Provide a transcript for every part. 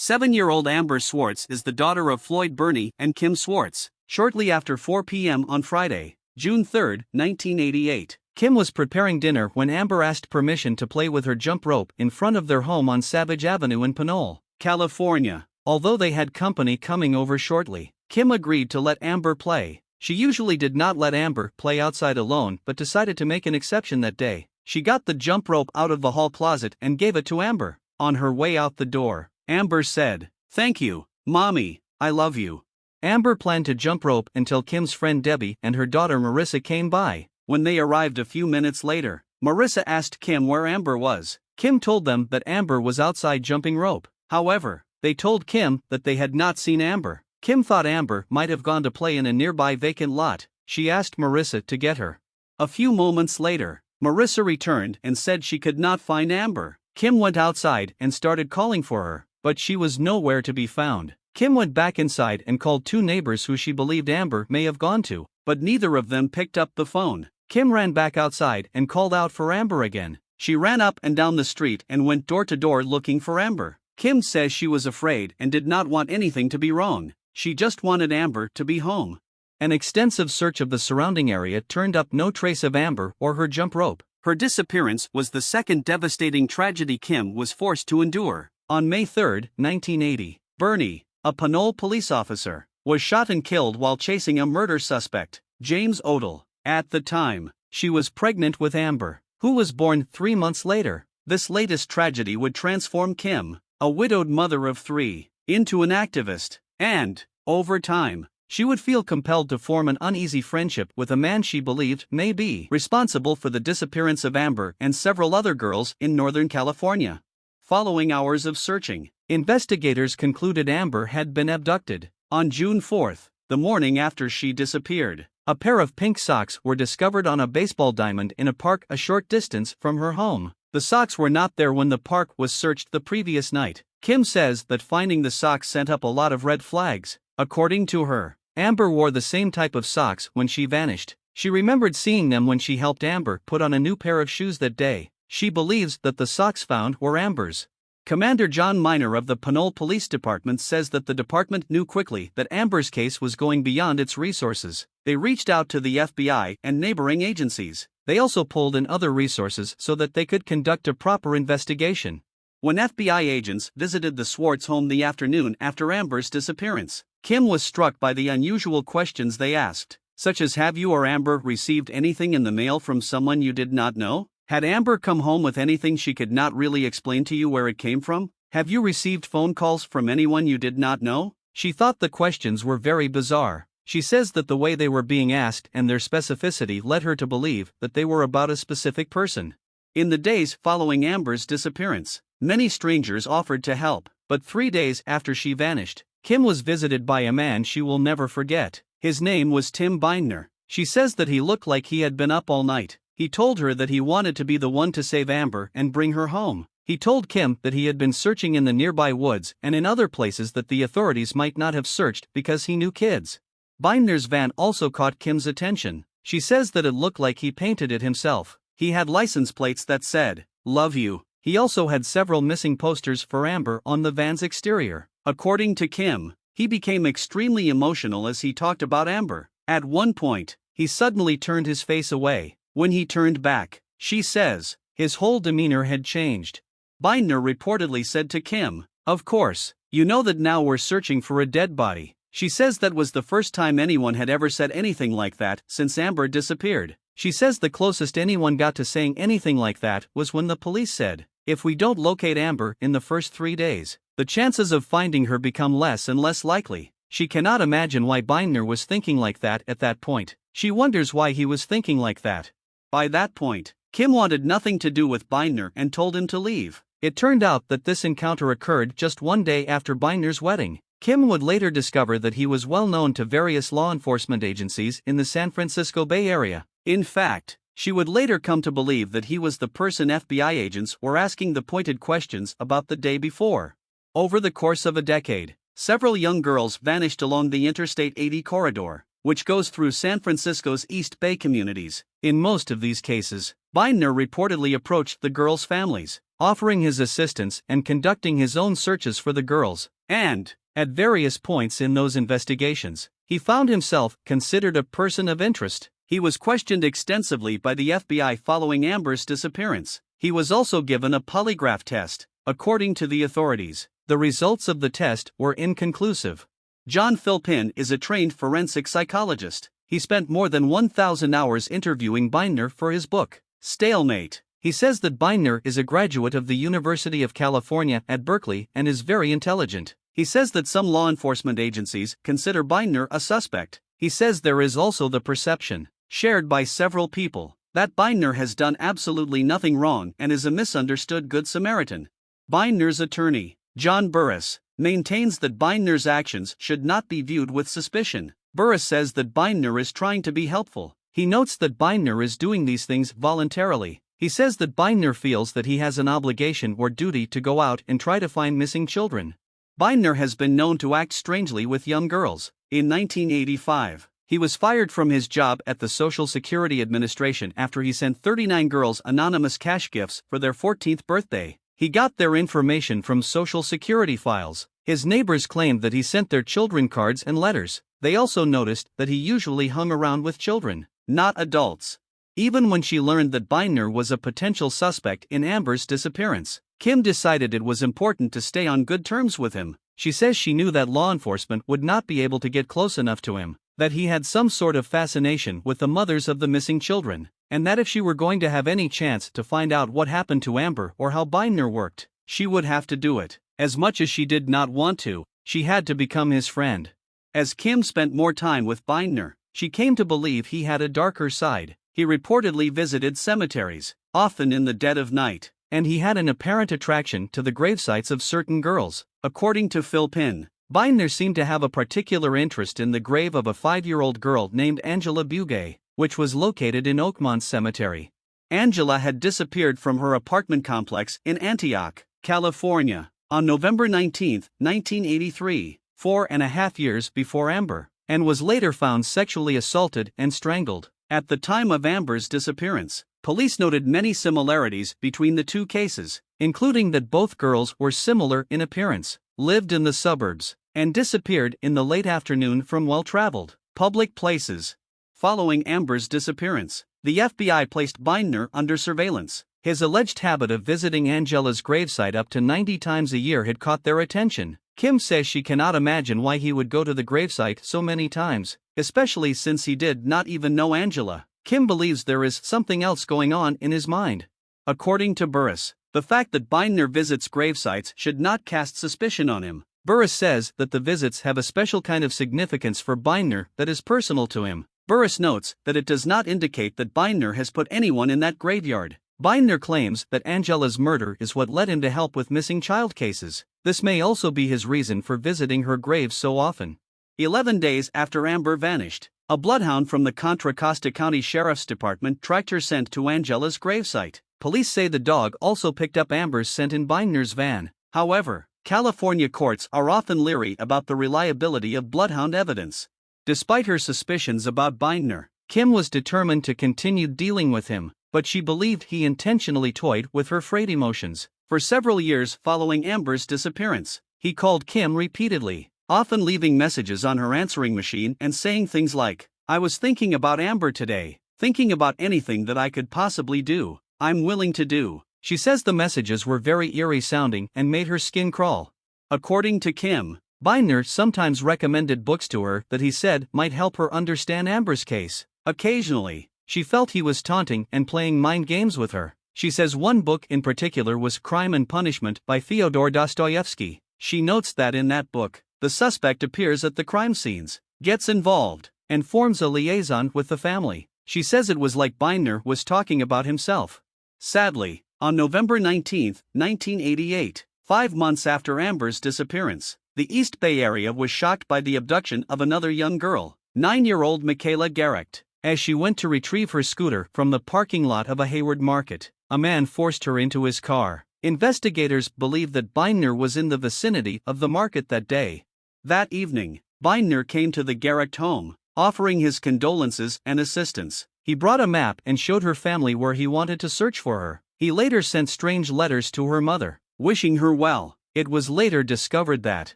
7-year-old Amber Swartz is the daughter of Floyd Burney and Kim Swartz. Shortly after 4 p.m. on Friday, June 3, 1988, Kim was preparing dinner when Amber asked permission to play with her jump rope in front of their home on Savage Avenue in Pinole, California. Although they had company coming over shortly, Kim agreed to let Amber play. She usually did not let Amber play outside alone but decided to make an exception that day. She got the jump rope out of the hall closet and gave it to Amber. On her way out the door, Amber said, "Thank you, Mommy, I love you." Amber planned to jump rope until Kim's friend Debbie and her daughter Marissa came by. When they arrived a few minutes later, Marissa asked Kim where Amber was. Kim told them that Amber was outside jumping rope. However, they told Kim that they had not seen Amber. Kim thought Amber might have gone to play in a nearby vacant lot. She asked Marissa to get her. A few moments later, Marissa returned and said she could not find Amber. Kim went outside and started calling for her, but she was nowhere to be found. Kim went back inside and called two neighbors who she believed Amber may have gone to, but neither of them picked up the phone. Kim ran back outside and called out for Amber again. She ran up and down the street and went door to door looking for Amber. Kim says she was afraid and did not want anything to be wrong. She just wanted Amber to be home. An extensive search of the surrounding area turned up no trace of Amber or her jump rope. Her disappearance was the second devastating tragedy Kim was forced to endure. On May 3, 1980, Burney, a Pinole police officer, was shot and killed while chasing a murder suspect, James Odell. At the time, she was pregnant with Amber, who was born 3 months later. This latest tragedy would transform Kim, a widowed mother of 3, into an activist, and, over time, she would feel compelled to form an uneasy friendship with a man she believed may be responsible for the disappearance of Amber and several other girls in Northern California. Following hours of searching, investigators concluded Amber had been abducted. On June 4, the morning after she disappeared, a pair of pink socks were discovered on a baseball diamond in a park a short distance from her home. The socks were not there when the park was searched the previous night. Kim says that finding the socks sent up a lot of red flags. According to her, Amber wore the same type of socks when she vanished. She remembered seeing them when she helped Amber put on a new pair of shoes that day. She believes that the socks found were Amber's. Commander John Miner of the Pinole Police Department says that the department knew quickly that Amber's case was going beyond its resources. They reached out to the FBI and neighboring agencies. They also pulled in other resources so that they could conduct a proper investigation. When FBI agents visited the Swartz home the afternoon after Amber's disappearance, Kim was struck by the unusual questions they asked, such as, "Have you or Amber received anything in the mail from someone you did not know? Had Amber come home with anything she could not really explain to you where it came from? Have you received phone calls from anyone you did not know?" She thought the questions were very bizarre. She says that the way they were being asked and their specificity led her to believe that they were about a specific person. In the days following Amber's disappearance, many strangers offered to help, but 3 days after she vanished, Kim was visited by a man she will never forget. His name was Tim Bindner. She says that he looked like he had been up all night. He told her that he wanted to be the one to save Amber and bring her home. He told Kim that he had been searching in the nearby woods and in other places that the authorities might not have searched because he knew kids. Bindner's van also caught Kim's attention. She says that it looked like he painted it himself. He had license plates that said, "Love you." He also had several missing posters for Amber on the van's exterior. According to Kim, he became extremely emotional as he talked about Amber. At one point, he suddenly turned his face away. When he turned back, she says, his whole demeanor had changed. Bindner reportedly said to Kim, "Of course, you know that now we're searching for a dead body." She says that was the first time anyone had ever said anything like that since Amber disappeared. She says the closest anyone got to saying anything like that was when the police said, "If we don't locate Amber in the first 3 days, the chances of finding her become less and less likely." She cannot imagine why Bindner was thinking like that at that point. She wonders why he was thinking like that. By that point, Kim wanted nothing to do with Bindner and told him to leave. It turned out that this encounter occurred just 1 day after Bindner's wedding. Kim would later discover that he was well known to various law enforcement agencies in the San Francisco Bay Area. In fact, she would later come to believe that he was the person FBI agents were asking the pointed questions about the day before. Over the course of a decade, several young girls vanished along the Interstate 80 corridor, which goes through San Francisco's East Bay communities. In most of these cases, Bindner reportedly approached the girls' families. offering his assistance and conducting his own searches for the girls. And, at various points in those investigations, he found himself considered a person of interest. He was questioned extensively by the FBI following Amber's disappearance. He was also given a polygraph test. According to the authorities, the results of the test were inconclusive. John Philpin is a trained forensic psychologist. He spent more than 1,000 hours interviewing Bindner for his book, Stalemate. He says that Bindner is a graduate of the University of California at Berkeley and is very intelligent. He says that some law enforcement agencies consider Bindner a suspect. He says there is also the perception, shared by several people, that Bindner has done absolutely nothing wrong and is a misunderstood Good Samaritan. Bindner's attorney, John Burris, maintains that Bindner's actions should not be viewed with suspicion. Burris says that Bindner is trying to be helpful. He notes that Bindner is doing these things voluntarily. He says that Bindner feels that he has an obligation or duty to go out and try to find missing children. Bindner has been known to act strangely with young girls. In 1985, he was fired from his job at the Social Security Administration after he sent 39 girls anonymous cash gifts for their 14th birthday. He got their information from Social Security files. His neighbors claimed that he sent their children cards and letters. They also noticed that he usually hung around with children, not adults. Even when she learned that Bindner was a potential suspect in Amber's disappearance, Kim decided it was important to stay on good terms with him. She says she knew that law enforcement would not be able to get close enough to him, that he had some sort of fascination with the mothers of the missing children, and that if she were going to have any chance to find out what happened to Amber or how Bindner worked, she would have to do it. As much as she did not want to, she had to become his friend. As Kim spent more time with Bindner, she came to believe he had a darker side. He reportedly visited cemeteries, often in the dead of night, and he had an apparent attraction to the gravesites of certain girls. According to Philpin, Bindner seemed to have a particular interest in the grave of a 5-year-old girl named Angela Bugay, which was located in Oakmont Cemetery. Angela had disappeared from her apartment complex in Antioch, California, on November 19, 1983, 4.5 years before Amber, and was later found sexually assaulted and strangled. At the time of Amber's disappearance, police noted many similarities between the two cases, including that both girls were similar in appearance, lived in the suburbs, and disappeared in the late afternoon from well-traveled public places. Following Amber's disappearance, the FBI placed Bindner under surveillance. His alleged habit of visiting Angela's gravesite up to 90 times a year had caught their attention. Kim says she cannot imagine why he would go to the gravesite so many times, especially since he did not even know Angela. Kim believes there is something else going on in his mind. According to Burris, the fact that Bindner visits gravesites should not cast suspicion on him. Burris says that the visits have a special kind of significance for Bindner that is personal to him. Burris notes that it does not indicate that Bindner has put anyone in that graveyard. Bindner claims that Angela's murder is what led him to help with missing child cases. This may also be his reason for visiting her grave so often. 11 days after Amber vanished, a bloodhound from the Contra Costa County Sheriff's Department tracked her scent to Angela's gravesite. Police say the dog also picked up Amber's scent in Bindner's van. However, California courts are often leery about the reliability of bloodhound evidence. Despite her suspicions about Bindner, Kim was determined to continue dealing with him, but she believed he intentionally toyed with her frayed emotions. For several years following Amber's disappearance, he called Kim repeatedly, often leaving messages on her answering machine and saying things like, "I was thinking about Amber today, thinking about anything that I could possibly do, I'm willing to do." She says the messages were very eerie sounding and made her skin crawl. According to Kim, Bindner sometimes recommended books to her that he said might help her understand Amber's case. Occasionally, she felt he was taunting and playing mind games with her. She says one book in particular was Crime and Punishment by Fyodor Dostoevsky. She notes that in that book, the suspect appears at the crime scenes, gets involved, and forms a liaison with the family. She says it was like Bindner was talking about himself. Sadly, on November 19, 1988, 5 months after Amber's disappearance, the East Bay Area was shocked by the abduction of another young girl, 9-year-old Michaela Garrett. As she went to retrieve her scooter from the parking lot of a Hayward market, a man forced her into his car. Investigators believe that Bindner was in the vicinity of the market that day. That evening, Bindner came to the Garrett home, offering his condolences and assistance. He brought a map and showed her family where he wanted to search for her. He later sent strange letters to her mother, wishing her well. It was later discovered that,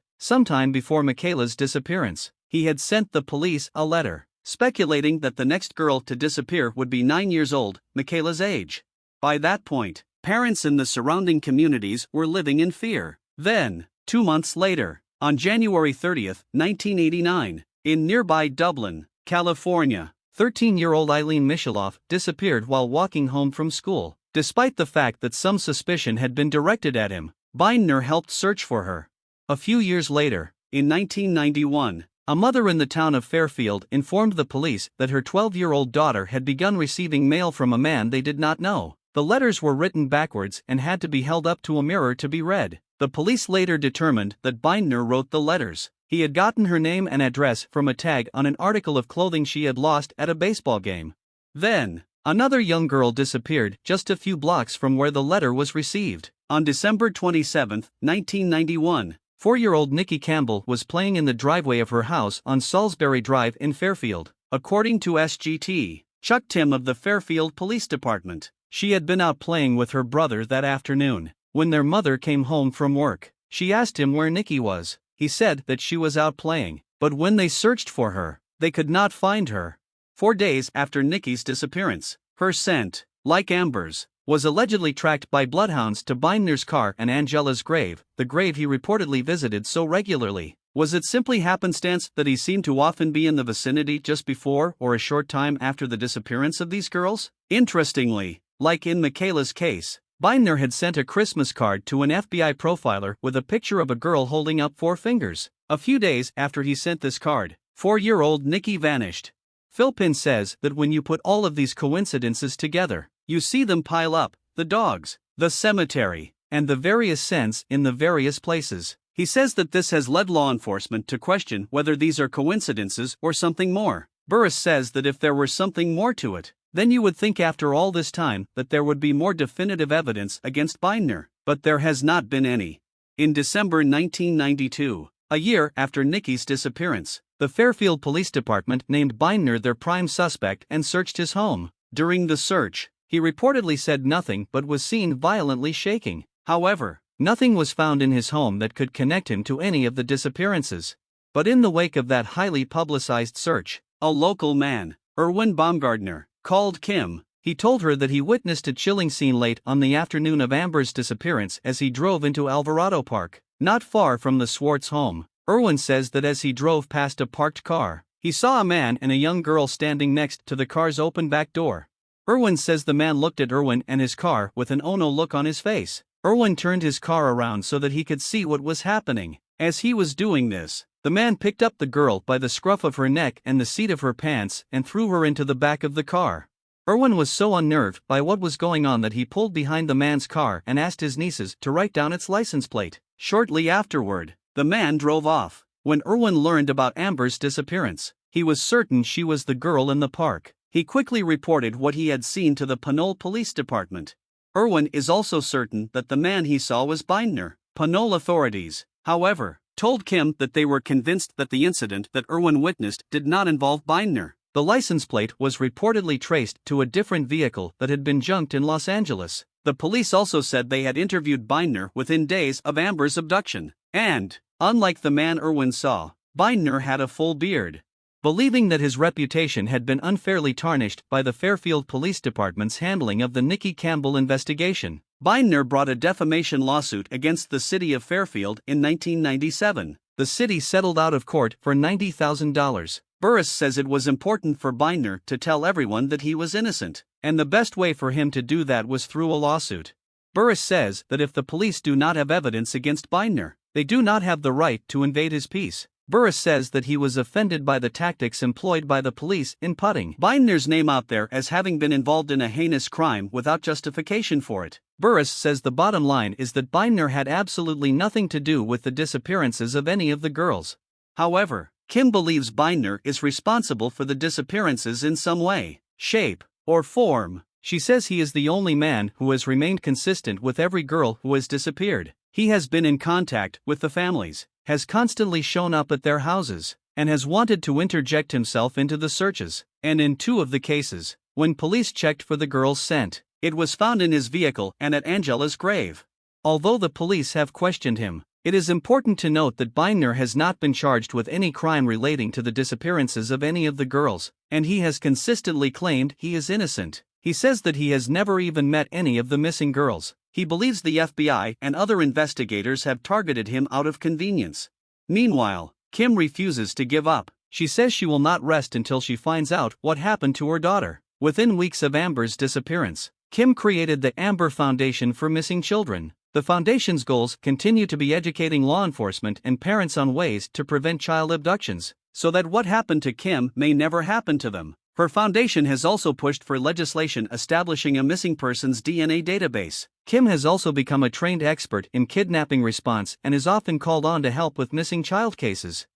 sometime before Michaela's disappearance, he had sent the police a letter, speculating that the next girl to disappear would be 9 years old, Michaela's age. By that point, parents in the surrounding communities were living in fear. Then, 2 months later, on January 30, 1989, in nearby Dublin, California, 13-year-old Eileen Michaloff disappeared while walking home from school. Despite the fact that some suspicion had been directed at him, Bindner helped search for her. A few years later, in 1991, a mother in the town of Fairfield informed the police that her 12-year-old daughter had begun receiving mail from a man they did not know. The letters were written backwards and had to be held up to a mirror to be read. The police later determined that Bindner wrote the letters. He had gotten her name and address from a tag on an article of clothing she had lost at a baseball game. Then, another young girl disappeared just a few blocks from where the letter was received. On December 27, 1991, 4-year-old Nikki Campbell was playing in the driveway of her house on Salisbury Drive in Fairfield. According to SGT, Chuck Tim of the Fairfield Police Department, she had been out playing with her brother that afternoon. When their mother came home from work, she asked him where Nikki was. He said that she was out playing, but when they searched for her, they could not find her. 4 days after Nikki's disappearance, her scent, like Amber's, was allegedly tracked by bloodhounds to Bindner's car and Angela's grave, the grave he reportedly visited so regularly. Was it simply happenstance that he seemed to often be in the vicinity just before or a short time after the disappearance of these girls? Interestingly, like in Michaela's case, Bindner had sent a Christmas card to an FBI profiler with a picture of a girl holding up 4 fingers. A few days after he sent this card, 4-year-old Nikki vanished. Philpin says that when you put all of these coincidences together, you see them pile up: the dogs, the cemetery, and the various scents in the various places. He says that this has led law enforcement to question whether these are coincidences or something more. Burris says that if there were something more to it, then you would think after all this time that there would be more definitive evidence against Bindner, but there has not been any. In December 1992, a year after Nikki's disappearance, the Fairfield Police Department named Bindner their prime suspect and searched his home. During the search, he reportedly said nothing but was seen violently shaking. However, nothing was found in his home that could connect him to any of the disappearances. But in the wake of that highly publicized search, a local man, Erwin Baumgardner, called Kim. He told her that he witnessed a chilling scene late on the afternoon of Amber's disappearance as he drove into Alvarado Park, not far from the Swartz home. Erwin says that as he drove past a parked car, he saw a man and a young girl standing next to the car's open back door. Erwin says the man looked at Erwin and his car with an "oh no" look on his face. Erwin turned his car around so that he could see what was happening. As he was doing this, the man picked up the girl by the scruff of her neck and the seat of her pants and threw her into the back of the car. Erwin was so unnerved by what was going on that he pulled behind the man's car and asked his nieces to write down its license plate. Shortly afterward, the man drove off. When Erwin learned about Amber's disappearance, he was certain she was the girl in the park. He quickly reported what he had seen to the Pinole Police Department. Erwin is also certain that the man he saw was Bindner. Pinole authorities, however, told Kim that they were convinced that the incident that Erwin witnessed did not involve Bindner. The license plate was reportedly traced to a different vehicle that had been junked in Los Angeles. The police also said they had interviewed Bindner within days of Amber's abduction, and, unlike the man Erwin saw, Bindner had a full beard. Believing that his reputation had been unfairly tarnished by the Fairfield Police Department's handling of the Nikki Campbell investigation, Bindner brought a defamation lawsuit against the city of Fairfield in 1997. The city settled out of court for $90,000. Burris says it was important for Bindner to tell everyone that he was innocent, and the best way for him to do that was through a lawsuit. Burris says that if the police do not have evidence against Bindner, they do not have the right to invade his peace. Burris says that he was offended by the tactics employed by the police in putting Bindner's name out there as having been involved in a heinous crime without justification for it. Burris says the bottom line is that Bindner had absolutely nothing to do with the disappearances of any of the girls. However, Kim believes Bindner is responsible for the disappearances in some way, shape, or form. She says he is the only man who has remained consistent with every girl who has disappeared. He has been in contact with the families, has constantly shown up at their houses, and has wanted to interject himself into the searches. And in 2 of the cases, when police checked for the girl's scent, It was found in his vehicle and at Angela's grave. Although the police have questioned him, it is important to note that Binder has not been charged with any crime relating to the disappearances of any of the girls, and he has consistently claimed he is innocent. He says that he has never even met any of the missing girls. He believes the FBI and other investigators have targeted him out of convenience. Meanwhile, Kim refuses to give up. She says she will not rest until she finds out what happened to her daughter. Within weeks of Amber's disappearance, Kim created the Amber Foundation for Missing Children. The foundation's goals continue to be educating law enforcement and parents on ways to prevent child abductions, so that what happened to Kim may never happen to them. Her foundation has also pushed for legislation establishing a missing persons DNA database. Kim has also become a trained expert in kidnapping response and is often called on to help with missing child cases.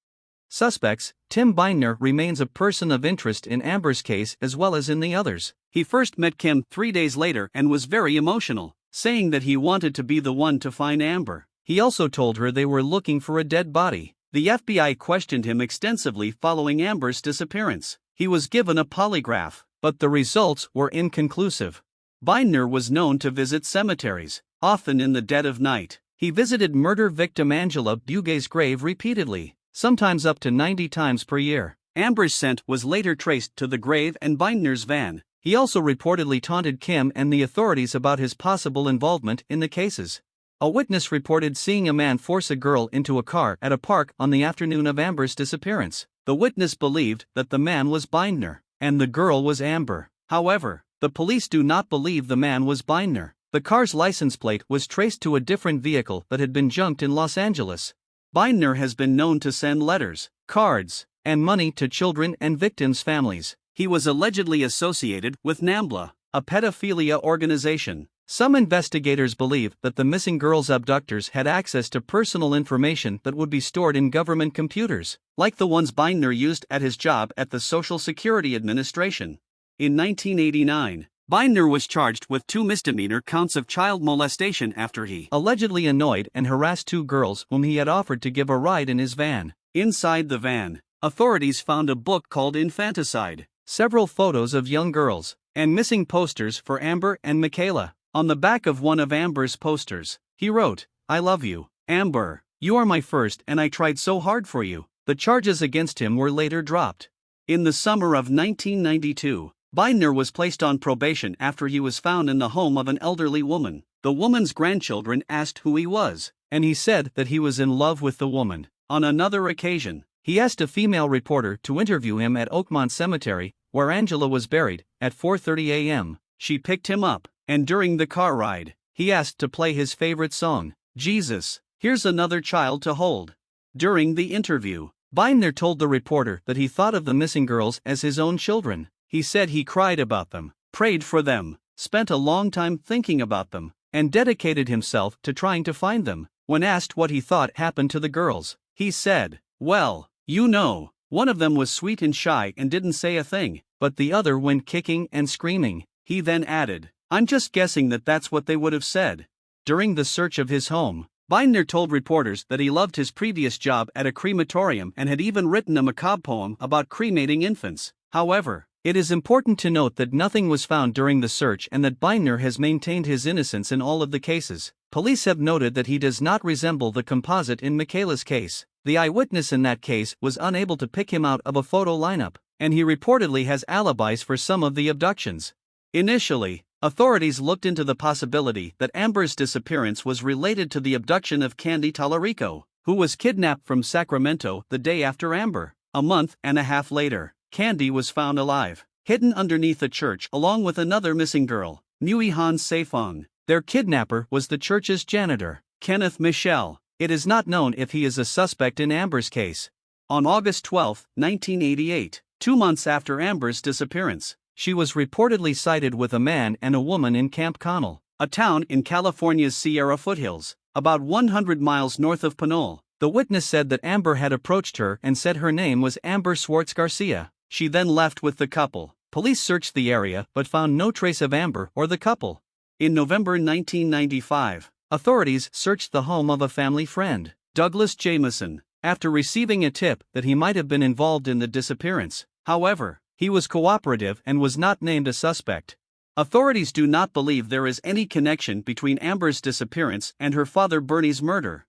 Suspects: Tim Binder remains a person of interest in Amber's case as well as in the others. He first met Kim 3 days later and was very emotional, saying that he wanted to be the one to find Amber. He also told her they were looking for a dead body. The FBI questioned him extensively following Amber's disappearance. He was given a polygraph, but the results were inconclusive. Binder was known to visit cemeteries, often in the dead of night. He visited murder victim Angela Bugay's grave repeatedly, sometimes up to 90 times per year. Amber's scent was later traced to the grave and Binder's van. He also reportedly taunted Kim and the authorities about his possible involvement in the cases. A witness reported seeing a man force a girl into a car at a park on the afternoon of Amber's disappearance. The witness believed that the man was Binder, and the girl was Amber. However, the police do not believe the man was Binder. The car's license plate was traced to a different vehicle that had been junked in Los Angeles. Binder has been known to send letters, cards, and money to children and victims' families. He was allegedly associated with NAMBLA, a pedophilia organization. Some investigators believe that the missing girls' abductors had access to personal information that would be stored in government computers, like the ones Binder used at his job at the Social Security Administration. In 1989, Binder was charged with 2 misdemeanor counts of child molestation after he allegedly annoyed and harassed 2 girls whom he had offered to give a ride in his van. Inside the van, authorities found a book called Infanticide, several photos of young girls, and missing posters for Amber and Michaela. On the back of one of Amber's posters, he wrote, "I love you, Amber. You are my first and I tried so hard for you." The charges against him were later dropped. In the summer of 1992, Binder was placed on probation after he was found in the home of an elderly woman. The woman's grandchildren asked who he was, and he said that he was in love with the woman. On another occasion, he asked a female reporter to interview him at Oakmont Cemetery, where Angela was buried, at 4:30 a.m. She picked him up, and during the car ride, he asked to play his favorite song, "Jesus, Here's Another Child to Hold." During the interview, Binder told the reporter that he thought of the missing girls as his own children. He said he cried about them, prayed for them, spent a long time thinking about them, and dedicated himself to trying to find them. When asked what he thought happened to the girls, he said, "Well, you know, one of them was sweet and shy and didn't say a thing, but the other went kicking and screaming." He then added, "I'm just guessing that that's what they would have said." During the search of his home, Binder told reporters that he loved his previous job at a crematorium and had even written a macabre poem about cremating infants. However, it is important to note that nothing was found during the search and that Binder has maintained his innocence in all of the cases. Police have noted that he does not resemble the composite in Michaela's case. The eyewitness in that case was unable to pick him out of a photo lineup, and he reportedly has alibis for some of the abductions. Initially, authorities looked into the possibility that Amber's disappearance was related to the abduction of Candy Tallarico, who was kidnapped from Sacramento the day after Amber. A month and a half later, Candy was found alive, hidden underneath a church along with another missing girl, Nguyen Saifong. Their kidnapper was the church's janitor, Kenneth Michel. It is not known if he is a suspect in Amber's case. On August 12, 1988, 2 months after Amber's disappearance, she was reportedly sighted with a man and a woman in Camp Connell, a town in California's Sierra foothills, about 100 miles north of Pinole. The witness said that Amber had approached her and said her name was Amber Swartz Garcia. She then left with the couple. Police searched the area but found no trace of Amber or the couple. In November 1995, authorities searched the home of a family friend, Douglas Jameson, after receiving a tip that he might have been involved in the disappearance. However, he was cooperative and was not named a suspect. Authorities do not believe there is any connection between Amber's disappearance and her father Bernie's murder.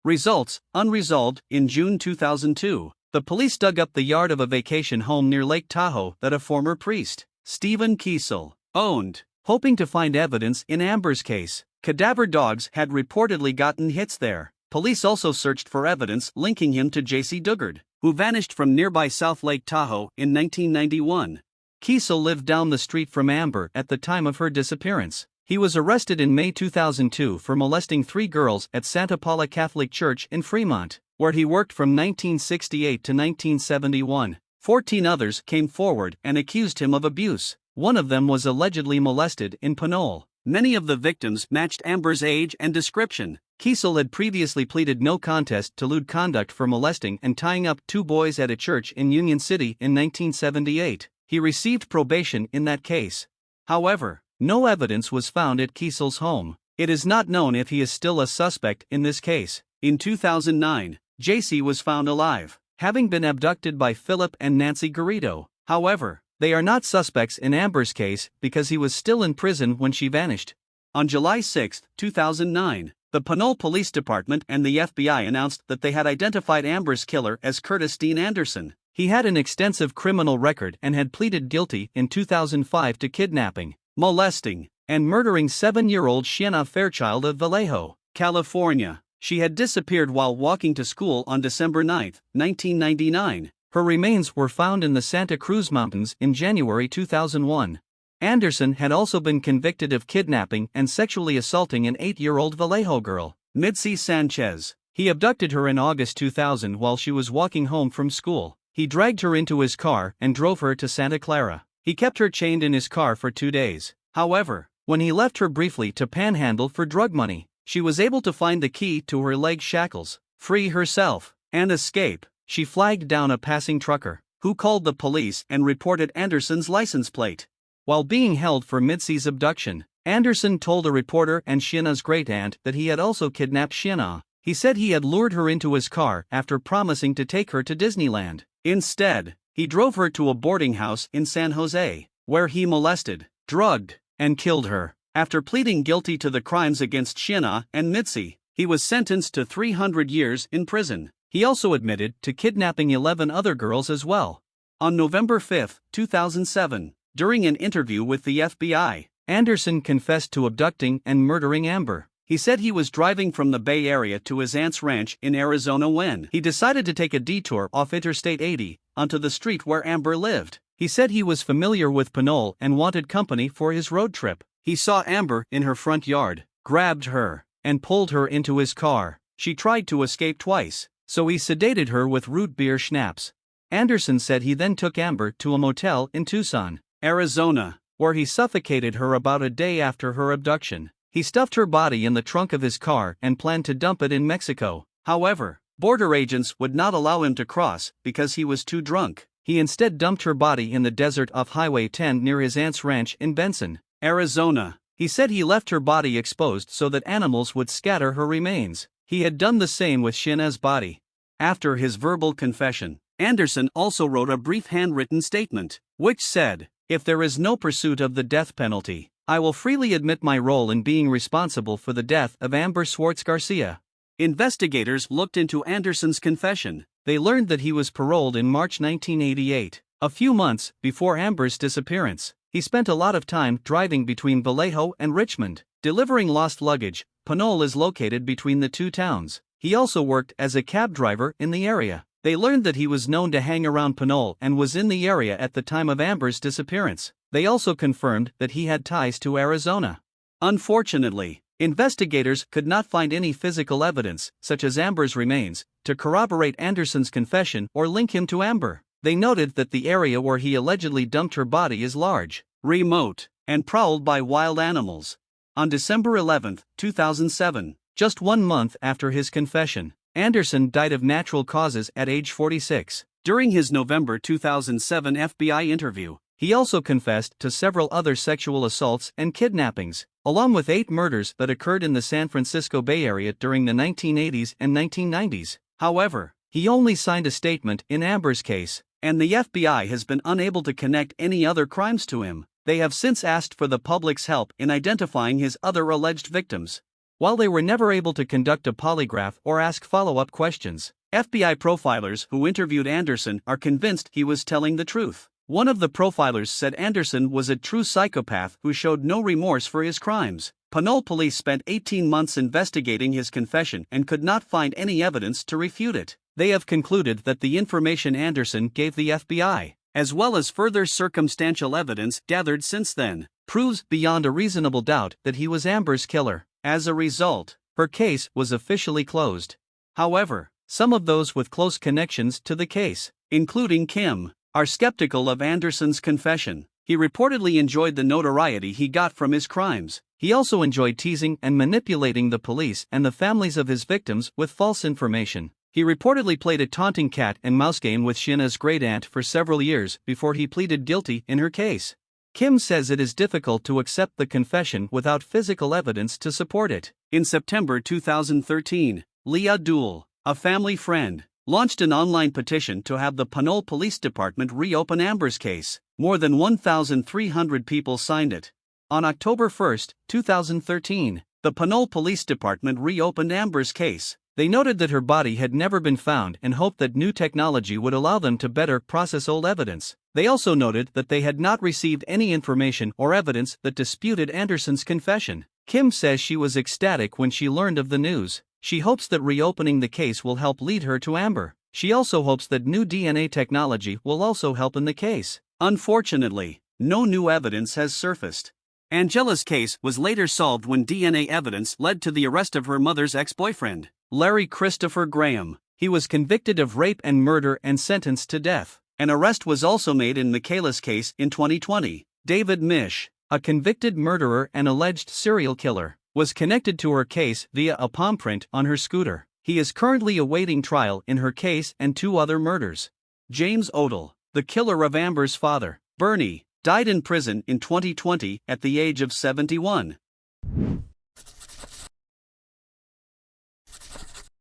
Results: unresolved. In June 2002, the police dug up the yard of a vacation home near Lake Tahoe that a former priest, Stephen Kiesel, owned, hoping to find evidence in Amber's case. Cadaver dogs had reportedly gotten hits there. Police also searched for evidence linking him to J.C. Dugard, who vanished from nearby South Lake Tahoe in 1991. Kiesel lived down the street from Amber at the time of her disappearance. He was arrested in May 2002 for molesting 3 girls at Santa Paula Catholic Church in Fremont, where he worked from 1968 to 1971. 14 others came forward and accused him of abuse. One of them was allegedly molested in Pinole. Many of the victims matched Amber's age and description. Kiesel had previously pleaded no contest to lewd conduct for molesting and tying up 2 boys at a church in Union City in 1978. He received probation in that case. However, no evidence was found at Kiesel's home. It is not known if he is still a suspect in this case. In 2009, JC was found alive, having been abducted by Philip and Nancy Garrido. However, they are not suspects in Amber's case because he was still in prison when she vanished. On July 6, 2009, the Pinole Police Department and the FBI announced that they had identified Amber's killer as Curtis Dean Anderson. He had an extensive criminal record and had pleaded guilty in 2005 to kidnapping, molesting, and murdering 7-year-old Shiana Fairchild of Vallejo, California. She had disappeared while walking to school on December 9, 1999. Her remains were found in the Santa Cruz Mountains in January 2001. Anderson had also been convicted of kidnapping and sexually assaulting an 8-year-old Vallejo girl, Mitzi Sanchez. He abducted her in August 2000 while she was walking home from school. He dragged her into his car and drove her to Santa Clara. He kept her chained in his car for 2 days. However, when he left her briefly to panhandle for drug money, she was able to find the key to her leg shackles, free herself, and escape. She flagged down a passing trucker, who called the police and reported Anderson's license plate. While being held for Mitzi's abduction, Anderson told a reporter and Shiana's great-aunt that he had also kidnapped Shiana. He said he had lured her into his car after promising to take her to Disneyland. Instead, he drove her to a boarding house in San Jose, where he molested, drugged, and killed her. After pleading guilty to the crimes against Shiana and Mitzi, he was sentenced to 300 years in prison. He also admitted to kidnapping 11 other girls as well. On November 5, 2007, during an interview with the FBI, Anderson confessed to abducting and murdering Amber. He said he was driving from the Bay Area to his aunt's ranch in Arizona when he decided to take a detour off Interstate 80 onto the street where Amber lived. He said he was familiar with Pinole and wanted company for his road trip. He saw Amber in her front yard, grabbed her, and pulled her into his car. She tried to escape twice, so he sedated her with root beer schnapps. Anderson said he then took Amber to a motel in Tucson, Arizona, where he suffocated her about a day after her abduction. He stuffed her body in the trunk of his car and planned to dump it in Mexico. However, border agents would not allow him to cross because he was too drunk. He instead dumped her body in the desert off Highway 10 near his aunt's ranch in Benson, Arizona. He said he left her body exposed so that animals would scatter her remains. He had done the same with Shiana's body. After his verbal confession, Anderson also wrote a brief handwritten statement, which said, "If there is no pursuit of the death penalty, I will freely admit my role in being responsible for the death of Amber Swartz Garcia." Investigators looked into Anderson's confession. They learned that he was paroled in March 1988, a few months before Amber's disappearance. He spent a lot of time driving between Vallejo and Richmond, delivering lost luggage. Pinole is located between the two towns. He also worked as a cab driver in the area. They learned that he was known to hang around Pinole and was in the area at the time of Amber's disappearance. They also confirmed that he had ties to Arizona. Unfortunately, investigators could not find any physical evidence, such as Amber's remains, to corroborate Anderson's confession or link him to Amber. They noted that the area where he allegedly dumped her body is large, remote, and prowled by wild animals. On December 11, 2007, just 1 month after his confession, Anderson died of natural causes at age 46. During his November 2007 FBI interview, he also confessed to several other sexual assaults and kidnappings, along with 8 murders that occurred in the San Francisco Bay Area during the 1980s and 1990s. However, he only signed a statement in Amber's case, and the FBI has been unable to connect any other crimes to him. They have since asked for the public's help in identifying his other alleged victims. While they were never able to conduct a polygraph or ask follow-up questions, FBI profilers who interviewed Anderson are convinced he was telling the truth. One of the profilers said Anderson was a true psychopath who showed no remorse for his crimes. Pinole police spent 18 months investigating his confession and could not find any evidence to refute it. They have concluded that the information Anderson gave the FBI, as well as further circumstantial evidence gathered since then, proves beyond a reasonable doubt that he was Amber's killer. As a result, her case was officially closed. However, some of those with close connections to the case, including Kim, are skeptical of Anderson's confession. He reportedly enjoyed the notoriety he got from his crimes. He also enjoyed teasing and manipulating the police and the families of his victims with false information. He reportedly played a taunting cat and mouse game with Shanna's great-aunt for several years before he pleaded guilty in her case. Kim says it is difficult to accept the confession without physical evidence to support it. In September 2013, Leah Dool, a family friend, launched an online petition to have the Pinole Police Department reopen Amber's case. More than 1,300 people signed it. On October 1, 2013, the Pinole Police Department reopened Amber's case. They noted that her body had never been found and hoped that new technology would allow them to better process old evidence. They also noted that they had not received any information or evidence that disputed Anderson's confession. Kim says she was ecstatic when she learned of the news. She hopes that reopening the case will help lead her to Amber. She also hopes that new DNA technology will also help in the case. Unfortunately, no new evidence has surfaced. Angela's case was later solved when DNA evidence led to the arrest of her mother's ex-boyfriend, Larry Christopher Graham. He was convicted of rape and murder and sentenced to death. An arrest was also made in Michaela's case in 2020. David Mish, a convicted murderer and alleged serial killer, was connected to her case via a palm print on her scooter. He is currently awaiting trial in her case and 2 other murders. James Odell, the killer of Amber's father, Bernie, died in prison in 2020 at the age of 71.